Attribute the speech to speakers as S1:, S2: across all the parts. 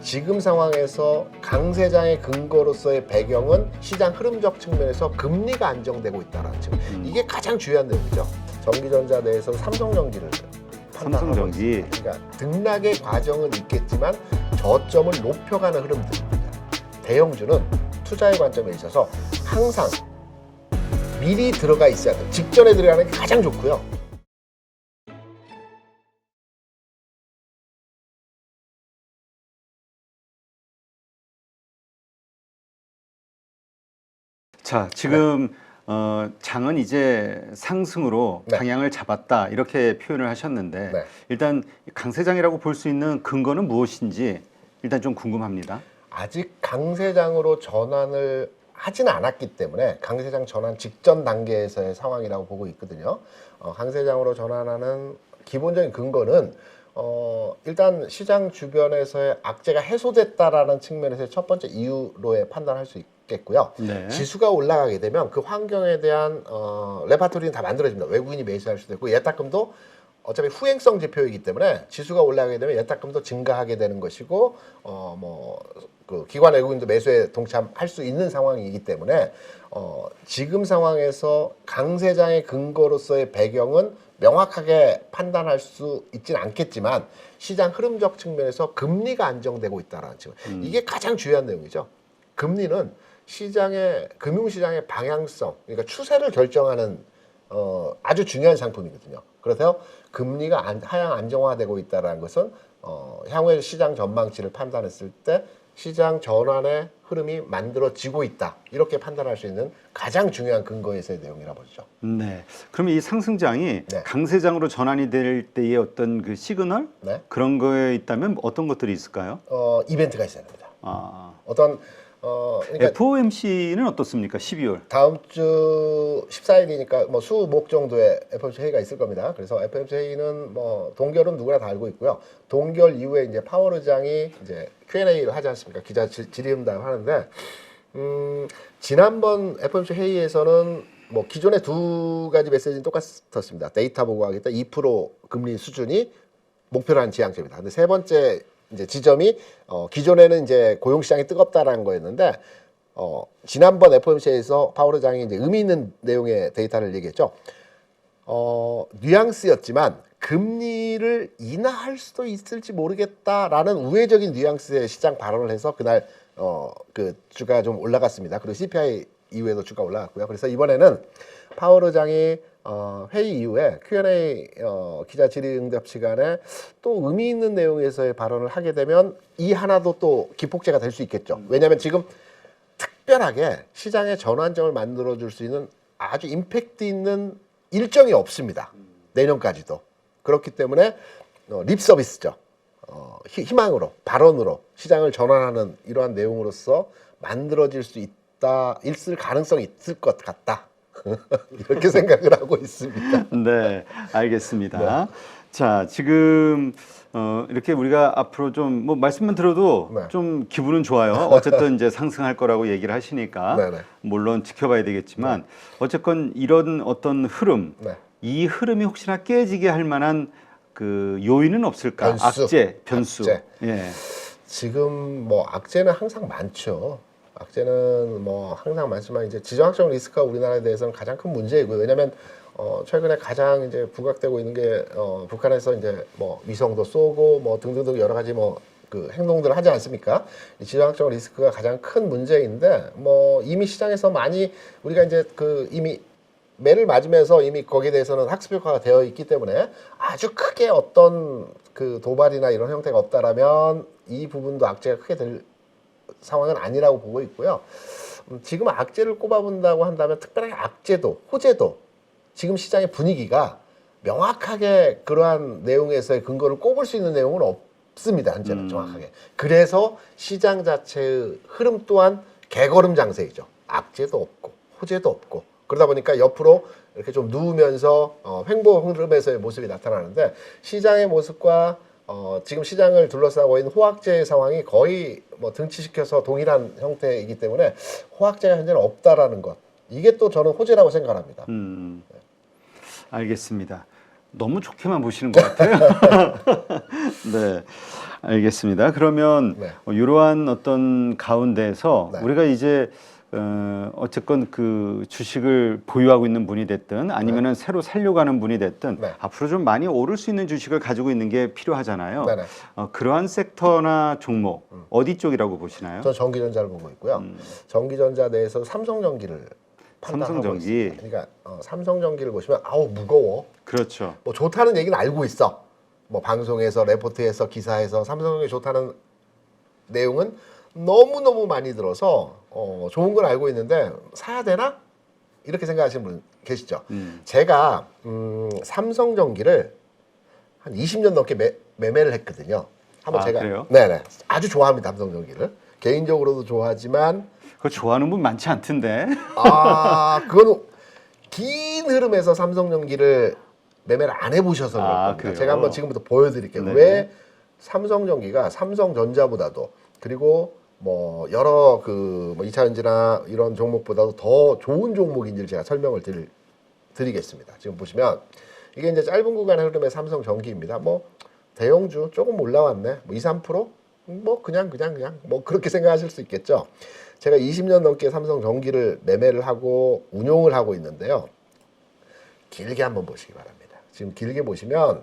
S1: 지금 상황에서 강세장의 근거로서의 배경은 시장 흐름적 측면에서 금리가 안정되고 있다는 측면. 이게 가장 중요한 내용이죠. 전기전자 내에서 삼성전기를
S2: 삼성전기.
S1: 그러니까 등락의 과정은 있겠지만 저점을 높여가는 흐름들입니다. 대형주는 투자의 관점에 있어서 항상 미리 들어가 있어야 돼요. 직전에 들어가는 게 가장 좋고요.
S2: 자, 지금 장은 이제 상승으로
S1: 네.
S2: 방향을 잡았다 이렇게 표현을 하셨는데
S1: 네.
S2: 일단 강세장이라고 볼 수 있는 근거는 무엇인지 일단 좀 궁금합니다.
S1: 아직 강세장으로 전환을 하지는 않았기 때문에 강세장 전환 직전 단계에서의 상황이라고 보고 있거든요. 강세장으로 전환하는 기본적인 근거는 일단 시장 주변에서의 악재가 해소됐다라는 측면에서의 첫 번째 이유로의 판단할 수 있겠고요.
S2: 네.
S1: 지수가 올라가게 되면 그 환경에 대한 레파토리는 다 만들어집니다. 외국인이 매수할 수도 있고 예탁금도 어차피 후행성 지표이기 때문에 지수가 올라가게 되면 예탁금도 증가하게 되는 것이고 그 기관 외국인도 매수에 동참할 수 있는 상황이기 때문에 지금 상황에서 강세장의 근거로서의 배경은 명확하게 판단할 수 있지는 않겠지만 시장 흐름적 측면에서 금리가 안정되고 있다는 측면. 이게 가장 중요한 내용이죠. 금리는 시장의 금융시장의 방향성, 그러니까 추세를 결정하는 아주 중요한 상품이거든요. 그래서 금리가 하향 안정화되고 있다는 것은 향후의 시장 전망치를 판단했을 때 시장 전환의 흐름이 만들어지고 있다. 이렇게 판단할 수 있는 가장 중요한 근거에서의 내용이라고 보죠.
S2: 네. 그럼 이 상승장이
S1: 네.
S2: 강세장으로 전환이 될 때의 어떤 그 시그널
S1: 네.
S2: 그런 거에 있다면 어떤 것들이 있을까요?
S1: 이벤트가 있어야 됩니다.
S2: 아,
S1: 어떤 그러니까
S2: FOMC는 어떻습니까? 12월.
S1: 다음 주 14일이니까 뭐 수목 정도의 FOMC 회의가 있을 겁니다. 그래서 FOMC 회의는 뭐 동결은 누구나 다 알고 있고요. 동결 이후에 이제 파월 의장이 이제 Q&A를 하지 않습니까? 기자 질의응답 하는데 지난번 FOMC 회의에서는 뭐 기존의 두 가지 메시지는 똑같았습니다. 데이터 보고하겠다 2% 금리 수준이 목표라는 지향점이다. 근데 세 번째 이제 지점이 기존에는 이제 고용 시장이 뜨겁다라는 거였는데 지난번 FOMC에서 파월 의장이 이제 의미 있는 내용의 데이터를 얘기했죠. 뉘앙스였지만 금리를 인하할 수도 있을지 모르겠다라는 우회적인 뉘앙스의 시장 발언을 해서 그날 그 주가 좀 올라갔습니다. 그리고 CPI 이후에도 주가 올라갔고요. 그래서 이번에는 파월 의장이 회의 이후에 Q&A 기자 질의응답 시간에 또 의미 있는 내용에서의 발언을 하게 되면 이 하나도 또 기폭제가 될 수 있겠죠. 왜냐하면 지금 특별하게 시장의 전환점을 만들어줄 수 있는 아주 임팩트 있는 일정이 없습니다. 내년까지도. 그렇기 때문에 립 서비스죠. 희망으로, 발언으로 시장을 전환하는 이러한 내용으로서 만들어질 수 있을 가능성이 있을 것 같다. 이렇게 생각을 하고 있습니다.
S2: 네, 알겠습니다. 자, 지금 이렇게 우리가 앞으로 좀 뭐 말씀만 들어도
S1: 네.
S2: 좀 기분은 좋아요. 어쨌든 이제 상승할 거라고 얘기를 하시니까
S1: 네네.
S2: 물론 지켜봐야 되겠지만 어쨌건 이런 어떤 흐름,
S1: 네.
S2: 이 흐름이 혹시나 깨지게 할 만한 그 요인은 없을까?
S1: 변수.
S2: 악재, 변수.
S1: 악재.
S2: 예.
S1: 지금 뭐 악재는 항상 많죠. 악재는 뭐 항상 많지만 이제 지정학적 리스크가 우리나라에 대해서는 가장 큰 문제이고요. 왜냐하면 최근에 가장 이제 부각되고 있는 게 북한에서 이제 뭐 위성도 쏘고 뭐 등등등 여러 가지 뭐 그 행동들을 하지 않습니까? 지정학적 리스크가 가장 큰 문제인데 뭐 이미 시장에서 많이 우리가 이제 그 이미 매를 맞으면서 이미 거기에 대해서는 학습 효과가 되어 있기 때문에 아주 크게 어떤 그 도발이나 이런 형태가 없다라면 이 부분도 악재가 크게 될 상황은 아니라고 보고 있고요. 지금 악재를 꼽아본다고 한다면 특별하게 악재도 호재도 지금 시장의 분위기가 명확하게 그러한 내용에서의 근거를 꼽을 수 있는 내용은 없습니다. 현재는 정확하게. 그래서 시장 자체의 흐름 또한 개걸음 장세이죠. 악재도 없고 호재도 없고 그러다 보니까 옆으로 이렇게 좀 누우면서 횡보 흐름에서의 모습이 나타나는데 시장의 모습과 지금 시장을 둘러싸고 있는 호황제의 상황이 거의 뭐 등치시켜서 동일한 형태이기 때문에 호황제가 현재는 없다라는 것. 이게 또 저는 호재라고 생각합니다.
S2: 알겠습니다. 너무 좋게만 보시는 것 같아요. 네, 알겠습니다. 그러면
S1: 네.
S2: 이러한 어떤 가운데서
S1: 네.
S2: 우리가 이제 어쨌건 그 주식을 보유하고 있는 분이 됐든 아니면은 새로 살려고 하는 분이 됐든
S1: 네.
S2: 앞으로 좀 많이 오를 수 있는 주식을 가지고 있는 게 필요하잖아요.
S1: 네네.
S2: 그러한 섹터나 종목 어디 쪽이라고 보시나요?
S1: 저 전기전자를 보고 있고요. 전기전자 내에서 삼성전기를 판단하고
S2: 삼성전기.
S1: 있습니다. 그러니까 삼성전기를 보시면 아우 무거워.
S2: 그렇죠.
S1: 뭐 좋다는 얘기는 알고 있어. 뭐 방송에서 레포트에서 기사에서 삼성전기 좋다는 내용은 너무너무 많이 들어서 좋은 건 알고 있는데 사야 되나? 이렇게 생각하시는 분 계시죠. 제가 삼성전기를 한 20년 넘게 매매를 했거든요. 한번
S2: 아,
S1: 제가
S2: 그래요?
S1: 네네 아주 좋아합니다. 삼성전기를 개인적으로도 좋아하지만
S2: 그거 좋아하는 분 많지 않던데.
S1: 그거는 긴 흐름에서 삼성전기를 매매를 안 해보셔서 그럴
S2: 아,
S1: 겁니다.
S2: 그래요?
S1: 제가 한번 지금부터 보여드릴게요.
S2: 네네.
S1: 왜 삼성전기가 삼성전자보다도 그리고 뭐 여러 뭐 2차전지나 이런 종목보다도 더 좋은 종목인지를 제가 설명을 드리겠습니다. 지금 보시면 이게 이제 짧은 구간의 흐름의 삼성전기입니다. 뭐 대형주 조금 올라왔네. 뭐 2, 3%? 뭐 그냥 뭐 그렇게 생각하실 수 있겠죠. 제가 20년 넘게 삼성전기를 매매를 하고 운용을 하고 있는데요. 길게 한번 보시기 바랍니다. 지금 길게 보시면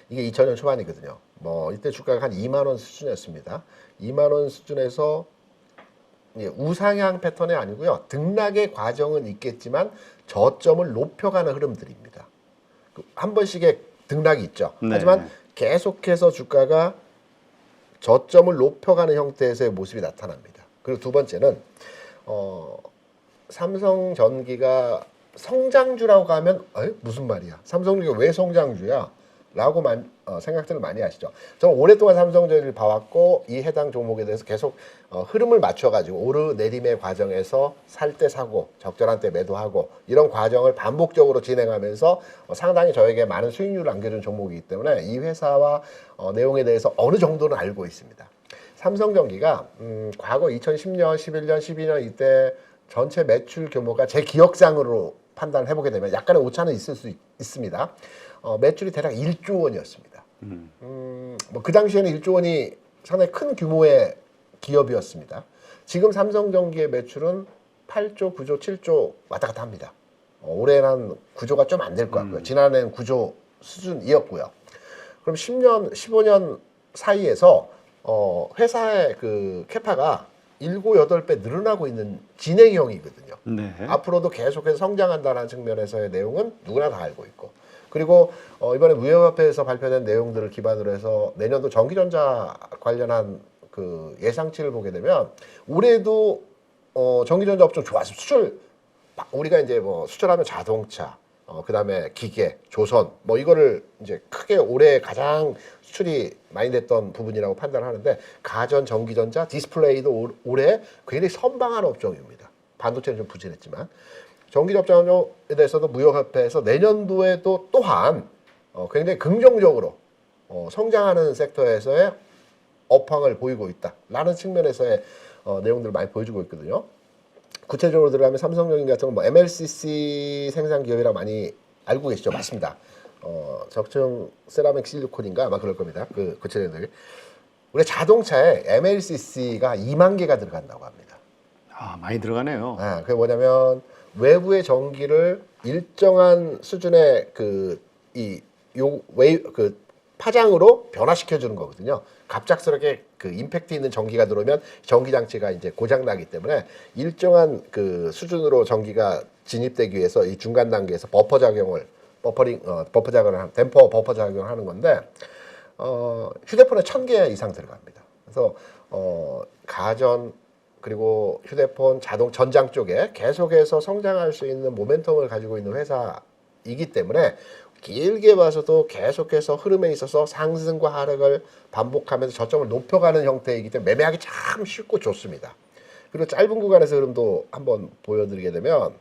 S1: 이게 2000년 초반이거든요. 뭐 이때 주가가 한 2만 원 수준이었습니다. 2만 원 수준에서 우상향 패턴이 아니고요. 등락의 과정은 있겠지만 저점을 높여가는 흐름들입니다. 한 번씩의 등락이 있죠.
S2: 네.
S1: 하지만 계속해서 주가가 저점을 높여가는 형태에서의 모습이 나타납니다. 그리고 두 번째는 삼성전기가 성장주라고 하면 무슨 말이야? 삼성전기가 왜 성장주야? 라고 생각들을 많이 하시죠. 저는 오랫동안 삼성전기를 봐왔고 이 해당 종목에 대해서 계속 흐름을 맞춰가지고 오르내림의 과정에서 살 때 사고 적절한 때 매도하고 이런 과정을 반복적으로 진행하면서 상당히 저에게 많은 수익률을 안겨준 종목이기 때문에 이 회사와 내용에 대해서 어느 정도는 알고 있습니다. 삼성전기가 과거 2010년, 11년, 12년 이때 전체 매출 규모가 제 기억상으로 판단을 해보게 되면 약간의 오차는 있을 수 있습니다. 매출이 대략 1조 원이었습니다. 뭐 그 당시에는 1조 원이 상당히 큰 규모의 기업이었습니다. 지금 삼성전기의 매출은 8조, 9조, 7조 왔다 갔다 합니다. 올해는 한 9조가 좀 안 될 것 같고요. 지난해는 9조 수준이었고요. 그럼 10년, 15년 사이에서 회사의 그 캐파가 7, 8배 늘어나고 있는 진행형이거든요.
S2: 네.
S1: 앞으로도 계속해서 성장한다는 측면에서의 내용은 누구나 다 알고 있고 그리고 이번에 무역협회에서 발표된 내용들을 기반으로 해서 내년도 전기전자 관련한 그 예상치를 보게 되면 올해도 전기전자 업종 좋아서 우리가 이제 뭐 수출하면 자동차 그다음에 기계, 조선 뭐 이거를 이제 크게 올해 가장 수출이 많이 됐던 부분이라고 판단하는데 가전, 전기전자, 디스플레이도 올해 굉장히 선방한 업종입니다. 반도체는 좀 부진했지만 전기접종에 대해서도 무역협회에서 내년도에도 또한 굉장히 긍정적으로 성장하는 섹터에서의 업황을 보이고 있다라는 측면에서의 내용들을 많이 보여주고 있거든요. 구체적으로 들어가면 삼성전기 같은 건 뭐 MLCC 생산 기업이라 많이 알고 계시죠? 맞습니다. 적층 세라믹 실리콘인가 아마 그럴 겁니다. 그 구체적인 우리 자동차에 MLCC가 2만 개가 들어간다고 합니다.
S2: 아, 많이 들어가네요.
S1: 그게 뭐냐면 외부의 전기를 일정한 수준의 그 파장으로 변화시켜 주는 거거든요. 갑작스럽게 그 임팩트 있는 전기가 들어오면 전기 장치가 이제 고장 나기 때문에 일정한 그 수준으로 전기가 진입되기 위해서 이 중간 단계에서 버퍼 작용을 댐퍼 버퍼 작용을 하는 건데 휴대폰에 1000개 이상 들어갑니다. 그래서 가전 그리고 휴대폰, 전장 쪽에 계속해서 성장할 수 있는 모멘텀을 가지고 있는 회사이기 때문에 길게 봐서도 계속해서 흐름에 있어서 상승과 하락을 반복하면서 저점을 높여가는 형태이기 때문에 매매하기 참 쉽고 좋습니다. 그리고 짧은 구간에서 흐름도 한번 보여드리게 되면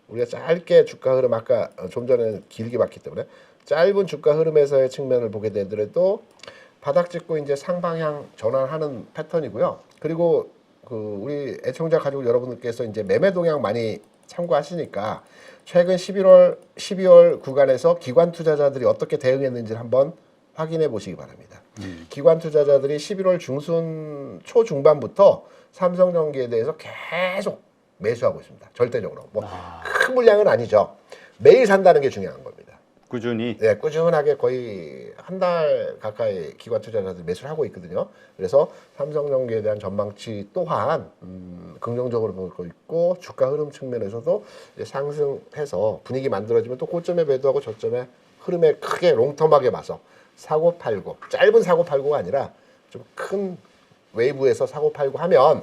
S1: 우리가 짧게 주가 흐름 아까 좀 전에는 길게 봤기 때문에 짧은 주가 흐름에서의 측면을 보게 되더라도 바닥 찍고 이제 상방향 전환하는 패턴이고요. 그리고 우리 애청자 가족 여러분들께서 이제 매매 동향 많이 참고하시니까 최근 12월 구간에서 기관 투자자들이 어떻게 대응했는지를 한번 확인해 보시기 바랍니다. 기관 투자자들이 11월 중순 초중반부터 삼성전기에 대해서 계속 매수하고 있습니다. 절대적으로. 뭐 큰 물량은 아니죠. 매일 산다는 게 중요한 겁니다.
S2: 꾸준히.
S1: 네, 꾸준하게 거의 한 달 가까이 기관 투자자들이 매수를 하고 있거든요. 그래서 삼성전기에 대한 전망치 또한 긍정적으로 보고 있고 주가 흐름 측면에서도 이제 상승해서 분위기 만들어지면 또 고점에 매도하고 저점에 흐름에 크게 롱텀하게 봐서 사고 팔고 짧은 사고 팔고가 아니라 좀 큰 웨이브에서 사고 팔고 하면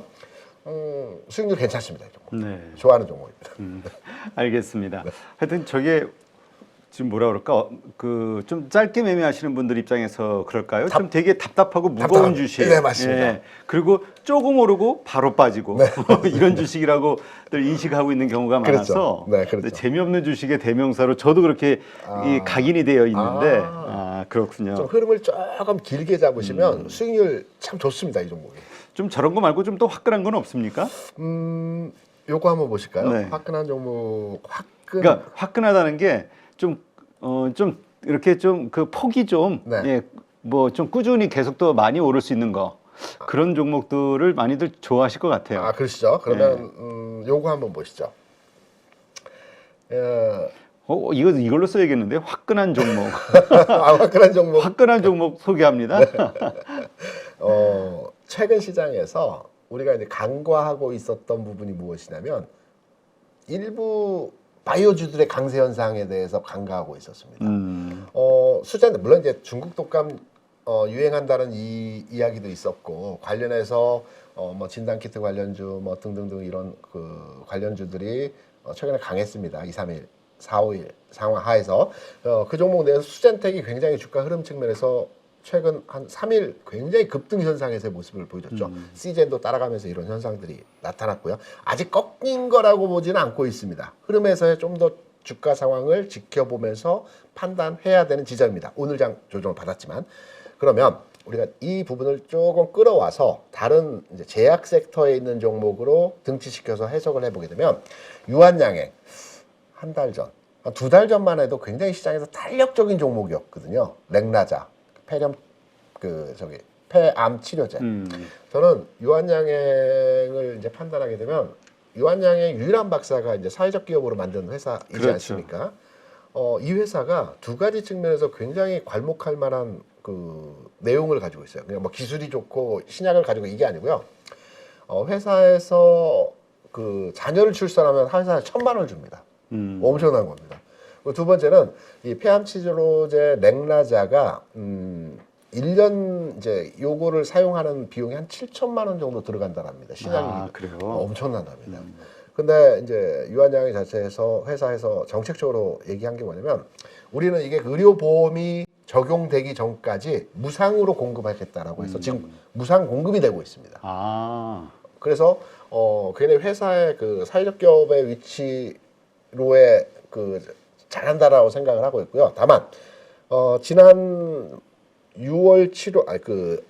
S1: 수익률 괜찮습니다.
S2: 네.
S1: 좋아하는 종목입니다.
S2: 알겠습니다. 하여튼 저게 지금 뭐라 그럴까? 그 좀 짧게 매매하시는 분들 입장에서 그럴까요? 좀 되게 답답하고 무거운
S1: 답답한.
S2: 주식.
S1: 네, 맞습니다.
S2: 예. 그리고 조금 오르고 바로 빠지고 이런 주식이라고들 인식하고 있는 경우가 많아서
S1: 그렇죠. 네, 그렇죠.
S2: 근데 재미없는 주식의 대명사로 저도 그렇게 이 각인이 되어 있는데 그렇군요.
S1: 좀 흐름을 조금 길게 잡으시면 수익률 참 좋습니다. 이 종목이.
S2: 좀 저런 거 말고 좀 더 화끈한 건 없습니까?
S1: 요거 한번 보실까요?
S2: 네.
S1: 화끈한 종목,
S2: 그러니까 화끈하다는 게 좀 이렇게 좀 그 폭이 좀
S1: 네.
S2: 예, 뭐 좀 꾸준히 계속 더 많이 오를 수 있는 거 그런 종목들을 많이들 좋아하실 것 같아요.
S1: 아, 그러시죠. 그러면 요거 한번 보시죠.
S2: 이걸로 써야겠는데 화끈한 종목.
S1: 화끈한 종목.
S2: 화끈한 종목 소개합니다.
S1: 최근 시장에서 우리가 이제 간과하고 있었던 부분이 무엇이냐면 일부 바이오주들의 강세 현상에 대해서 간과하고 있었습니다. 수잔 물론 이제 중국 독감 유행한다는 이야기도 있었고 관련해서 뭐 진단키트 관련주 뭐 등등등 이런 그 관련주들이 최근에 강했습니다. 2, 3일, 4, 5일 상황 하에서 그 종목 내에서 수젠텍이 굉장히 주가 흐름 측면에서 최근 한 3일 굉장히 급등 현상에서의 모습을 보여줬죠. 시젠도 따라가면서 이런 현상들이 나타났고요. 아직 꺾인 거라고 보지는 않고 있습니다. 흐름에서의 좀 더 주가 상황을 지켜보면서 판단해야 되는 지점입니다. 오늘 장 조정을 받았지만 그러면 우리가 이 부분을 조금 끌어와서 다른 이제 제약 섹터에 있는 종목으로 등치시켜서 해석을 해보게 되면 유한양행 한 달 전, 두 달 전만 해도 굉장히 시장에서 탄력적인 종목이었거든요. 렉나자, 폐암 치료제. 저는 유한양행을 이제 판단하게 되면 유한양행 유일한 박사가 이제 사회적 기업으로 만든 회사이지
S2: 그렇죠.
S1: 않습니까? 이 회사가 두 가지 측면에서 굉장히 괄목할 만한 그 내용을 가지고 있어요. 그냥 뭐 기술이 좋고 신약을 가지고 이게 아니고요. 회사에서 그 자녀를 출산하면 회사에 1,000만 원을 줍니다. 엄청난 겁니다. 그리고 두 번째는 이 폐암 치료제 렉나자가 1년 이제 요거를 사용하는 비용이 한 7천만 원 정도 들어간다랍니다. 신약이
S2: 그래요?
S1: 엄청난답니다. 근데 이제 유한양행 자체에서 회사에서 정책적으로 얘기한 게 뭐냐면 우리는 이게 의료보험이 적용되기 전까지 무상으로 공급하겠다라고 해서 지금 무상 공급이 되고 있습니다. 그래서 걔네 회사의 그 사회적 기업의 위치로의 그 잘한다라고 생각을 하고 있고요. 다만 지난 6월 7월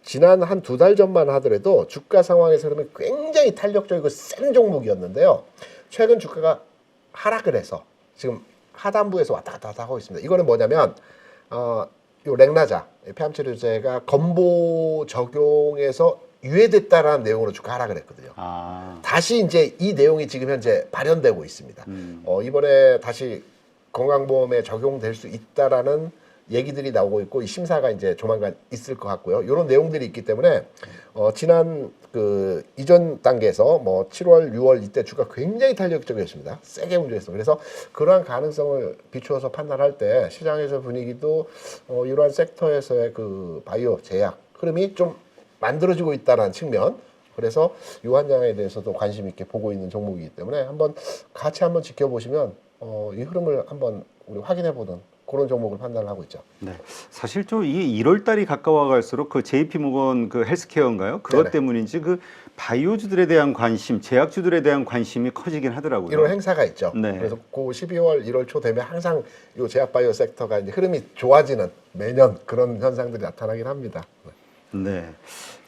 S1: 지난 한 두 달 전만 하더라도 주가 상황에서 그러면 굉장히 탄력적이고 센 종목이었는데요. 최근 주가가 하락을 해서 지금 하단부에서 왔다 갔다 하고 있습니다. 이거는 뭐냐면 요 렉나자 폐암 치료제가 건보 적용에서 유예됐다라는 내용으로 주가 하락을 했거든요. 다시 이제 이 내용이 지금 현재 발현되고 있습니다. 이번에 다시 건강보험에 적용될 수 있다라는 얘기들이 나오고 있고 이 심사가 이제 조만간 있을 것 같고요. 이런 내용들이 있기 때문에 지난 그 이전 단계에서 뭐 7월, 6월 이때 주가 굉장히 탄력적이었습니다. 세게 움직였어. 그래서 그러한 가능성을 비추어서 판단할 때 시장에서 분위기도 이러한 섹터에서의 그 바이오 제약 흐름이 좀 만들어지고 있다는 측면. 그래서 유한양에 대해서도 관심 있게 보고 있는 종목이기 때문에 같이 한번 지켜보시면 이 흐름을 한번 우리 확인해 보는 그런 종목을 판단을 하고 있죠.
S2: 네, 사실 좀 이게 1월 달이 가까워 갈수록 그 JP모건 그 헬스케어인가요? 그것
S1: 네네.
S2: 때문인지 그 바이오주들에 대한 관심, 제약주들에 대한 관심이 커지긴 하더라고요.
S1: 이런 행사가 있죠.
S2: 네.
S1: 그래서 그 12월, 1월 초 되면 항상 이 제약바이오 섹터가 이제 흐름이 좋아지는 매년 그런 현상들이 나타나긴 합니다.
S2: 네.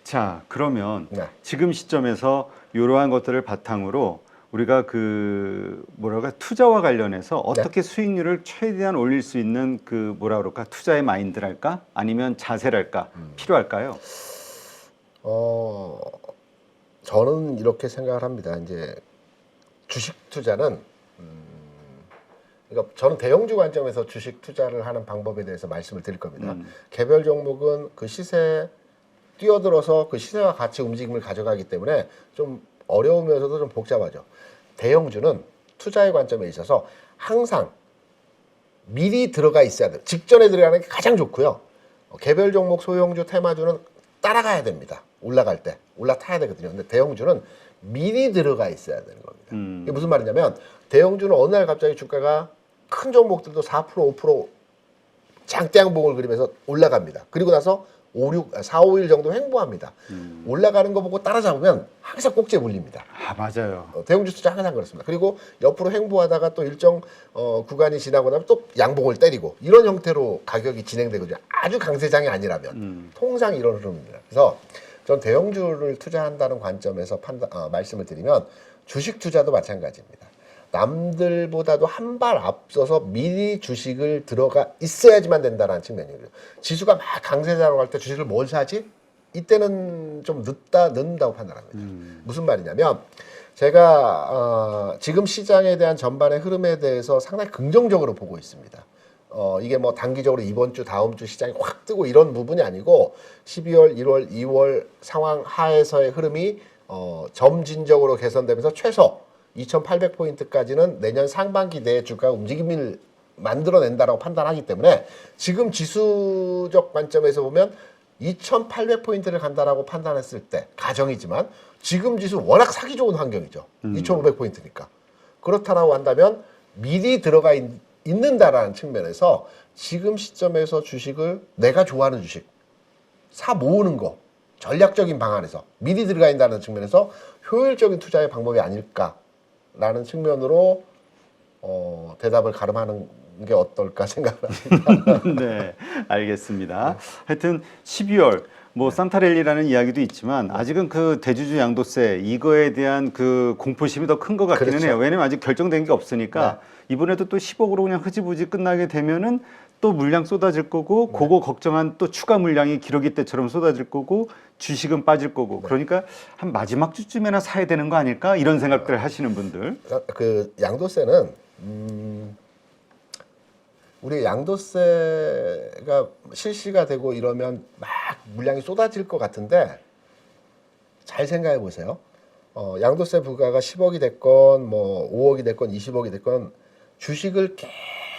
S2: 자, 그러면
S1: 네.
S2: 지금 시점에서 이러한 것들을 바탕으로 우리가 그 뭐랄까 투자와 관련해서 어떻게 수익률을 최대한 올릴 수 있는 그 뭐라 그럴까 투자의 마인드랄까 아니면 자세랄까 필요할까요?
S1: 저는 이렇게 생각을 합니다. 이제 주식 투자는 그러니까 저는 대형주 관점에서 주식 투자를 하는 방법에 대해서 말씀을 드릴 겁니다. 개별 종목은 그 시세에 뛰어들어서 그 시세와 같이 움직임을 가져가기 때문에 좀 어려우면서도 좀 복잡하죠. 대형주는 투자의 관점에 있어서 항상 미리 들어가 있어야 돼요. 직전에 들어가는 게 가장 좋고요. 개별 종목, 소형주, 테마주는 따라가야 됩니다. 올라갈 때 올라타야 되거든요. 근데 대형주는 미리 들어가 있어야 되는 겁니다. 이게 무슨 말이냐면 대형주는 어느 날 갑자기 주가가 큰 종목들도 4%, 5% 장대양봉을 그리면서 올라갑니다. 그리고 나서 4, 5일 정도 횡보합니다. 올라가는 거 보고 따라잡으면 항상 꼭지에 물립니다.
S2: 아 맞아요.
S1: 대형주 투자 항상 그렇습니다. 그리고 옆으로 횡보하다가 또 일정 구간이 지나고 나면 또 양봉을 때리고 이런 형태로 가격이 진행되거든요. 아주 강세장이 아니라면 통상 이런 흐름입니다. 그래서 전 대형주를 투자한다는 관점에서 말씀을 드리면 주식 투자도 마찬가지입니다. 남들보다도 한 발 앞서서 미리 주식을 들어가 있어야지만 된다는 측면이에요. 지수가 막 강세장으로 갈 때 주식을 뭘 사지? 이때는 좀 늦는다고 판단합니다. 무슨 말이냐면 제가 지금 시장에 대한 전반의 흐름에 대해서 상당히 긍정적으로 보고 있습니다. 이게 뭐 단기적으로 이번 주 다음 주 시장이 확 뜨고 이런 부분이 아니고 12월, 1월, 2월 상황 하에서의 흐름이 점진적으로 개선되면서 최소 2,800포인트까지는 내년 상반기 내에 주가 움직임을 만들어낸다라고 판단하기 때문에 지금 지수적 관점에서 보면 2,800포인트를 간다라고 판단했을 때 가정이지만 지금 지수 워낙 사기 좋은 환경이죠. 2,500포인트니까. 그렇다라고 한다면 미리 들어가 있는다라는 측면에서 지금 시점에서 주식을 내가 좋아하는 주식 사 모으는 거 전략적인 방안에서 미리 들어가 있다는 측면에서 효율적인 투자의 방법이 아닐까라는 측면으로 대답을 가름하는 게 어떨까 생각을 합니다.
S2: 네, 알겠습니다. 하여튼 12월 뭐 산타랠리라는 이야기도 있지만 아직은 그 대주주 양도세 이거에 대한 그 공포심이 더 큰 것 같기는
S1: 그렇죠.
S2: 해요. 왜냐면 아직 결정된 게 없으니까 이번에도 또 10억으로 그냥 흐지부지 끝나게 되면은 또 물량 쏟아질 거고 그거 걱정한 또 추가 물량이 기러기 때처럼 쏟아질 거고 주식은 빠질 거고 그러니까 한 마지막 주쯤에나 사야 되는 거 아닐까 이런 생각들을 하시는 분들.
S1: 그 양도세는 우리 양도세가 실시가 되고 이러면 막 물량이 쏟아질 것 같은데 잘 생각해 보세요. 양도세 부과가 10억이 됐건 뭐 5억이 됐건 20억이 됐건 주식을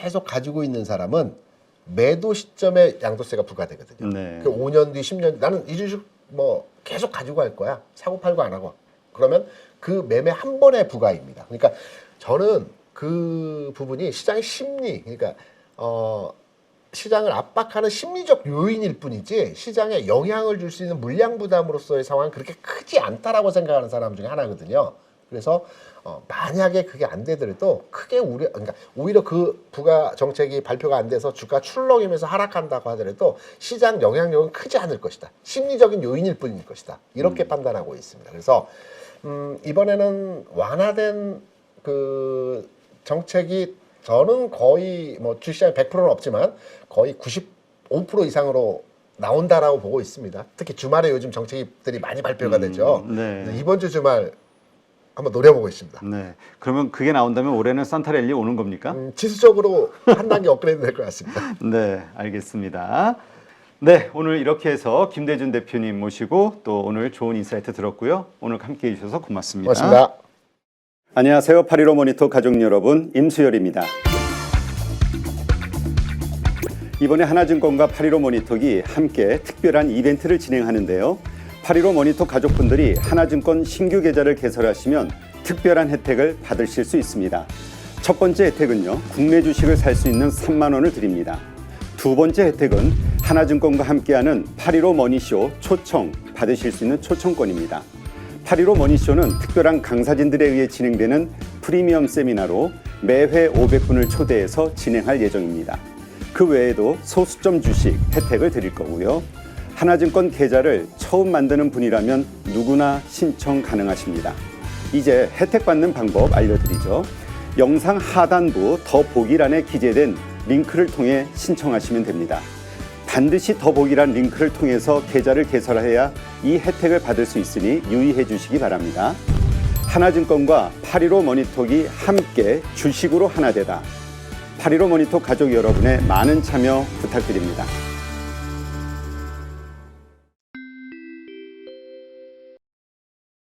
S1: 계속 가지고 있는 사람은 매도 시점에 양도세가 부과되거든요.
S2: 네.
S1: 그 5년 뒤, 10년 뒤 나는 이 주식 뭐 계속 가지고 갈 거야. 사고 팔고 안 하고. 그러면 그 매매 한 번의 부과입니다. 그러니까 저는 그 부분이 시장의 심리, 그러니까 시장을 압박하는 심리적 요인일 뿐이지 시장에 영향을 줄 수 있는 물량 부담으로서의 상황은 그렇게 크지 않다라고 생각하는 사람 중에 하나거든요. 그래서 만약에 그게 안 되더라도 크게 그러니까 오히려 그 부가 정책이 발표가 안 돼서 주가 출렁이면서 하락한다고 하더라도 시장 영향력은 크지 않을 것이다. 심리적인 요인일 뿐일 것이다. 이렇게 판단하고 있습니다. 그래서 이번에는 완화된 그 정책이 저는 거의 뭐 주시장에 100%는 없지만 거의 95% 이상으로 나온다라고 보고 있습니다. 특히 주말에 요즘 정책들이 많이 발표가 되죠.
S2: 네.
S1: 이번 주 주말 한번 노려보고 있습니다.
S2: 네. 그러면 그게 나온다면 올해는 산타랠리 오는 겁니까?
S1: 지수적으로 한 단계 업그레이드 될 것 같습니다.
S2: 네, 알겠습니다. 네, 오늘 이렇게 해서 김대준 대표님 모시고 또 오늘 좋은 인사이트 들었고요. 오늘 함께 해주셔서 고맙습니다.
S1: 고맙습니다.
S2: 안녕하세요. 8.15 모니터 가족 여러분, 임수열입니다. 이번에 하나증권과 8.15 모니터기 함께 특별한 이벤트를 진행하는데요. 8.15 모니터 가족분들이 하나증권 신규 계좌를 개설하시면 특별한 혜택을 받으실 수 있습니다. 첫 번째 혜택은요, 국내 주식을 살 수 있는 3만 원을 드립니다. 두 번째 혜택은 하나증권과 함께하는 8.15 머니쇼 초청 받으실 수 있는 초청권입니다. 8.15 머니쇼는 특별한 강사진들에 의해 진행되는 프리미엄 세미나로 매회 500분을 초대해서 진행할 예정입니다. 그 외에도 소수점 주식 혜택을 드릴 거고요. 하나증권 계좌를 처음 만드는 분이라면 누구나 신청 가능하십니다. 이제 혜택 받는 방법 알려드리죠. 영상 하단부 더보기란에 기재된 링크를 통해 신청하시면 됩니다. 반드시 더보기란 링크를 통해서 계좌를 개설해야 이 혜택을 받을 수 있으니 유의해 주시기 바랍니다. 하나증권과 8.15 머니톡이 함께 주식으로 하나 되다. 8.15 머니톡 가족 여러분의 많은 참여 부탁드립니다.